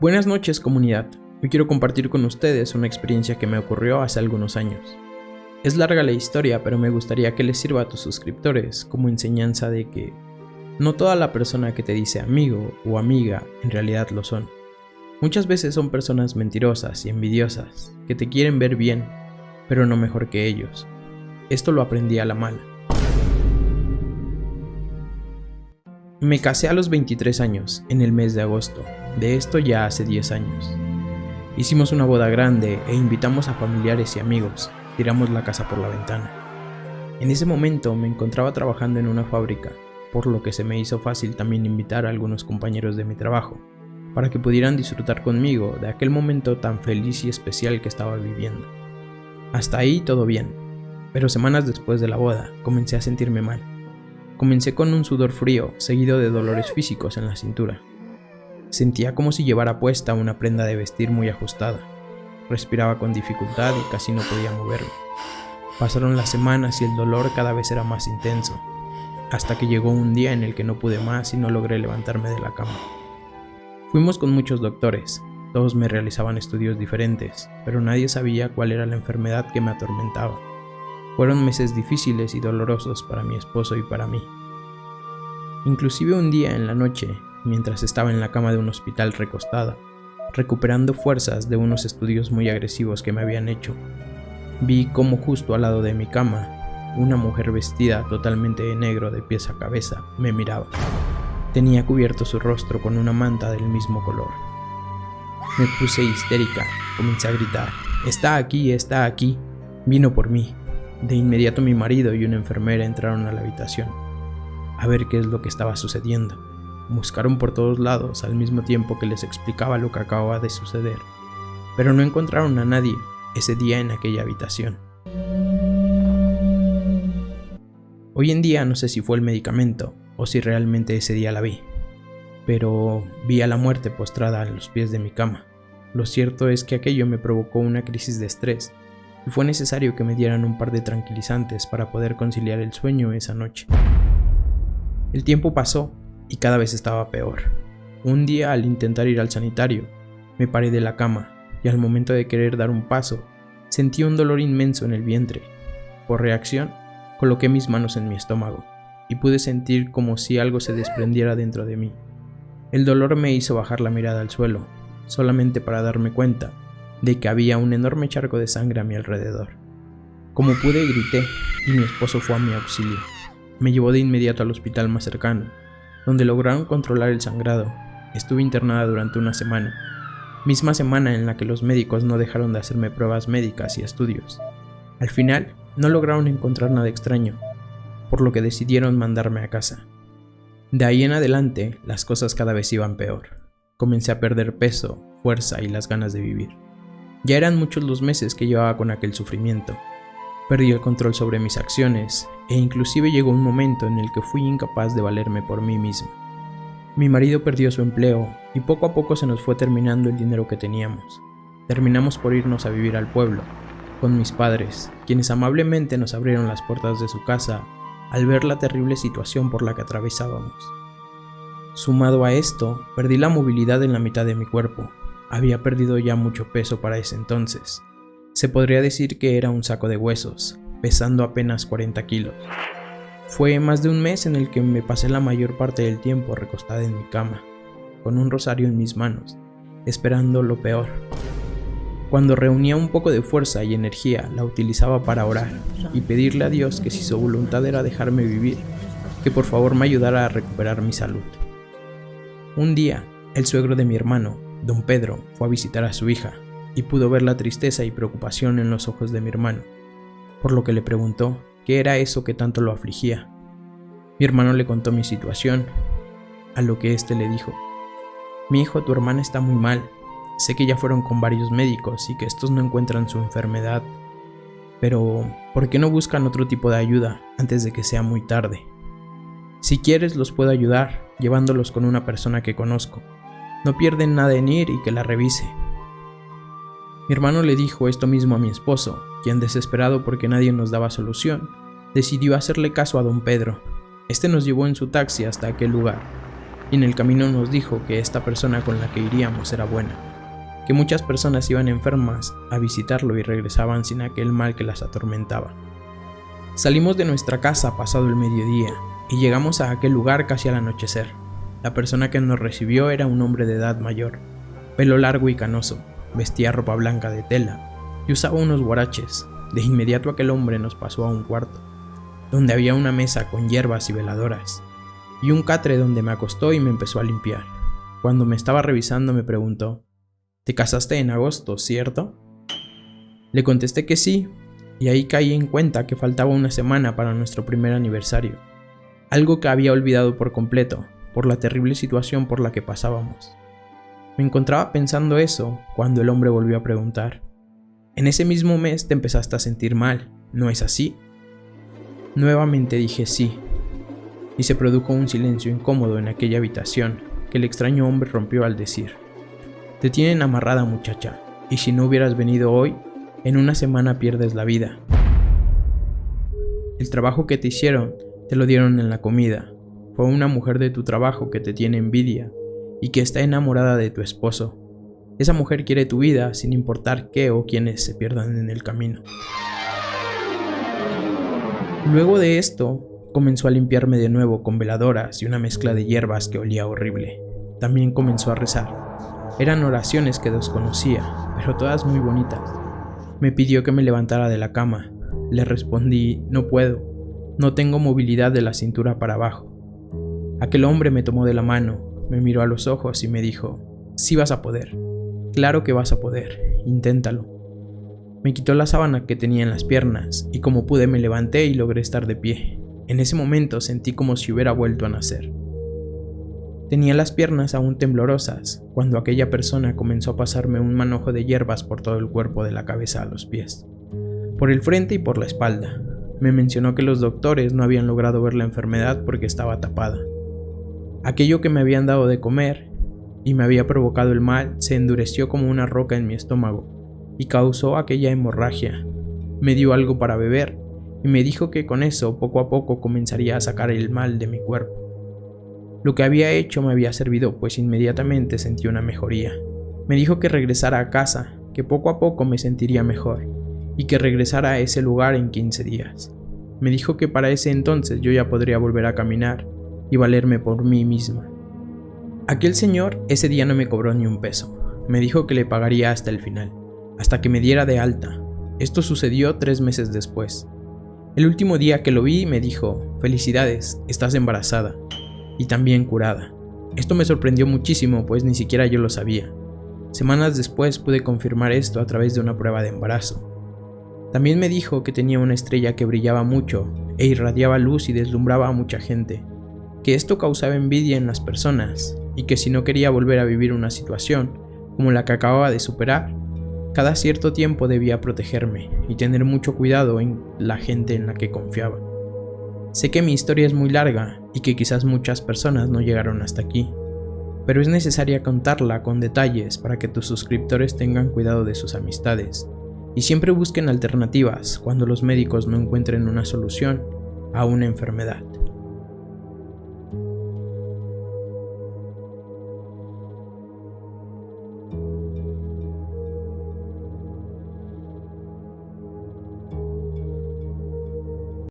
Buenas noches, comunidad. Hoy quiero compartir con ustedes una experiencia que me ocurrió hace algunos años. Es larga la historia, pero me gustaría que les sirva a tus suscriptores como enseñanza de que no toda la persona que te dice amigo o amiga en realidad lo son. Muchas veces son personas mentirosas y envidiosas que te quieren ver bien, pero no mejor que ellos. Esto lo aprendí a la mala. Me casé a los 23 años, en el mes de agosto, de esto ya hace 10 años. Hicimos una boda grande e invitamos a familiares y amigos, tiramos la casa por la ventana. En ese momento me encontraba trabajando en una fábrica, por lo que se me hizo fácil también invitar a algunos compañeros de mi trabajo, para que pudieran disfrutar conmigo de aquel momento tan feliz y especial que estaba viviendo. Hasta ahí todo bien, pero semanas después de la boda comencé a sentirme mal. Comencé con un sudor frío, seguido de dolores físicos en la cintura. Sentía como si llevara puesta una prenda de vestir muy ajustada. Respiraba con dificultad y casi no podía moverme. Pasaron las semanas y el dolor cada vez era más intenso, hasta que llegó un día en el que no pude más y no logré levantarme de la cama. Fuimos con muchos doctores, todos me realizaban estudios diferentes, pero nadie sabía cuál era la enfermedad que me atormentaba. Fueron meses difíciles y dolorosos para mi esposo y para mí. Inclusive un día en la noche, mientras estaba en la cama de un hospital recostada, recuperando fuerzas de unos estudios muy agresivos que me habían hecho, vi como justo al lado de mi cama, una mujer vestida totalmente de negro de pies a cabeza me miraba. Tenía cubierto su rostro con una manta del mismo color. Me puse histérica, comencé a gritar: está aquí, vino por mí. De inmediato mi marido y una enfermera entraron a la habitación, a ver qué es lo que estaba sucediendo. Buscaron por todos lados al mismo tiempo que les explicaba lo que acababa de suceder, pero no encontraron a nadie ese día en aquella habitación. Hoy en día no sé si fue el medicamento o si realmente ese día la vi, pero vi a la muerte postrada a los pies de mi cama. Lo cierto es que aquello me provocó una crisis de estrés y fue necesario que me dieran un par de tranquilizantes para poder conciliar el sueño esa noche. El tiempo pasó y cada vez estaba peor. Un día, al intentar ir al sanitario, me paré de la cama y al momento de querer dar un paso, sentí un dolor inmenso en el vientre. Por reacción, coloqué mis manos en mi estómago y pude sentir como si algo se desprendiera dentro de mí. El dolor me hizo bajar la mirada al suelo, solamente para darme cuenta de que había un enorme charco de sangre a mi alrededor. Como pude, grité y mi esposo fue a mi auxilio. Me llevó de inmediato al hospital más cercano, donde lograron controlar el sangrado. Estuve internada durante una semana, misma semana en la que los médicos no dejaron de hacerme pruebas médicas y estudios. Al final, no lograron encontrar nada extraño, por lo que decidieron mandarme a casa. De ahí en adelante, las cosas cada vez iban peor. Comencé a perder peso, fuerza y las ganas de vivir. Ya eran muchos los meses que llevaba con aquel sufrimiento. Perdí el control sobre mis acciones e inclusive llegó un momento en el que fui incapaz de valerme por mí mismo. Mi marido perdió su empleo y poco a poco se nos fue terminando el dinero que teníamos. Terminamos por irnos a vivir al pueblo, con mis padres, quienes amablemente nos abrieron las puertas de su casa al ver la terrible situación por la que atravesábamos. Sumado a esto, perdí la movilidad en la mitad de mi cuerpo. Había perdido ya mucho peso para ese entonces. Se podría decir que era un saco de huesos, pesando apenas 40 kilos. Fue más de un mes en el que me pasé la mayor parte del tiempo recostada en mi cama, con un rosario en mis manos, esperando lo peor. Cuando reunía un poco de fuerza y energía, la utilizaba para orar y pedirle a Dios que si su voluntad era dejarme vivir, que por favor me ayudara a recuperar mi salud. Un día, el suegro de mi hermano, don Pedro, fue a visitar a su hija y pudo ver la tristeza y preocupación en los ojos de mi hermano, por lo que le preguntó qué era eso que tanto lo afligía. Mi hermano le contó mi situación, a lo que éste le dijo: mi hijo, tu hermana está muy mal. Sé que ya fueron con varios médicos y que estos no encuentran su enfermedad, pero ¿por qué no buscan otro tipo de ayuda antes de que sea muy tarde? Si quieres los puedo ayudar llevándolos con una persona que conozco. No pierden nada en ir y que la revise. Mi hermano le dijo esto mismo a mi esposo, quien, desesperado porque nadie nos daba solución, decidió hacerle caso a don Pedro. Este nos llevó en su taxi hasta aquel lugar. y en el camino nos dijo que esta persona con la que iríamos era buena, que muchas personas iban enfermas a visitarlo y regresaban sin aquel mal que las atormentaba. Salimos de nuestra casa pasado el mediodía y llegamos a aquel lugar casi al anochecer. La persona que nos recibió era un hombre de edad mayor, pelo largo y canoso, vestía ropa blanca de tela y usaba unos guaraches. De inmediato aquel hombre nos pasó a un cuarto, donde había una mesa con hierbas y veladoras, y un catre donde me acostó y me empezó a limpiar. Cuando me estaba revisando me preguntó: «¿Te casaste en agosto, cierto?». Le contesté que sí, y ahí caí en cuenta que faltaba una semana para nuestro primer aniversario, algo que había olvidado por completo, por la terrible situación por la que pasábamos. Me encontraba pensando eso cuando el hombre volvió a preguntar: «En ese mismo mes te empezaste a sentir mal, ¿no es así?». Nuevamente dije sí, y se produjo un silencio incómodo en aquella habitación que el extraño hombre rompió al decir: «Te tienen amarrada, muchacha, y si no hubieras venido hoy, en una semana pierdes la vida. El trabajo que te hicieron, te lo dieron en la comida. Fue una mujer de tu trabajo que te tiene envidia y que está enamorada de tu esposo. Esa mujer quiere tu vida sin importar qué o quiénes se pierdan en el camino». Luego de esto, comenzó a limpiarme de nuevo con veladoras y una mezcla de hierbas que olía horrible. También comenzó a rezar. Eran oraciones que desconocía, pero todas muy bonitas. Me pidió que me levantara de la cama. Le respondí: «No puedo, no tengo movilidad de la cintura para abajo». Aquel hombre me tomó de la mano, me miró a los ojos y me dijo: «Sí vas a poder, claro que vas a poder, inténtalo». Me quitó la sábana que tenía en las piernas y como pude me levanté y logré estar de pie. En ese momento sentí como si hubiera vuelto a nacer. Tenía las piernas aún temblorosas cuando aquella persona comenzó a pasarme un manojo de hierbas por todo el cuerpo, de la cabeza a los pies, por el frente y por la espalda. Me mencionó que los doctores no habían logrado ver la enfermedad porque estaba tapada. Aquello que me habían dado de comer y me había provocado el mal se endureció como una roca en mi estómago y causó aquella hemorragia. Me dio algo para beber y me dijo que con eso poco a poco comenzaría a sacar el mal de mi cuerpo. Lo que había hecho me había servido, pues inmediatamente sentí una mejoría. Me dijo que regresara a casa, que poco a poco me sentiría mejor y que regresara a ese lugar en 15 días. Me dijo que para ese entonces yo ya podría volver a caminar y valerme por mí misma. Aquel señor ese día no me cobró ni un peso. Me dijo que le pagaría hasta el final, hasta que me diera de alta. Esto sucedió 3 meses después. El último día que lo vi me dijo: «Felicidades, estás embarazada y también curada». Esto me sorprendió muchísimo, pues ni siquiera yo lo sabía. Semanas después pude confirmar esto a través de una prueba de embarazo. También me dijo que tenía una estrella que brillaba mucho e irradiaba luz y deslumbraba a mucha gente, que esto causaba envidia en las personas y que si no quería volver a vivir una situación como la que acababa de superar, cada cierto tiempo debía protegerme y tener mucho cuidado en la gente en la que confiaba. Sé que mi historia es muy larga y que quizás muchas personas no llegaron hasta aquí, pero es necesaria contarla con detalles para que tus suscriptores tengan cuidado de sus amistades y siempre busquen alternativas cuando los médicos no encuentren una solución a una enfermedad.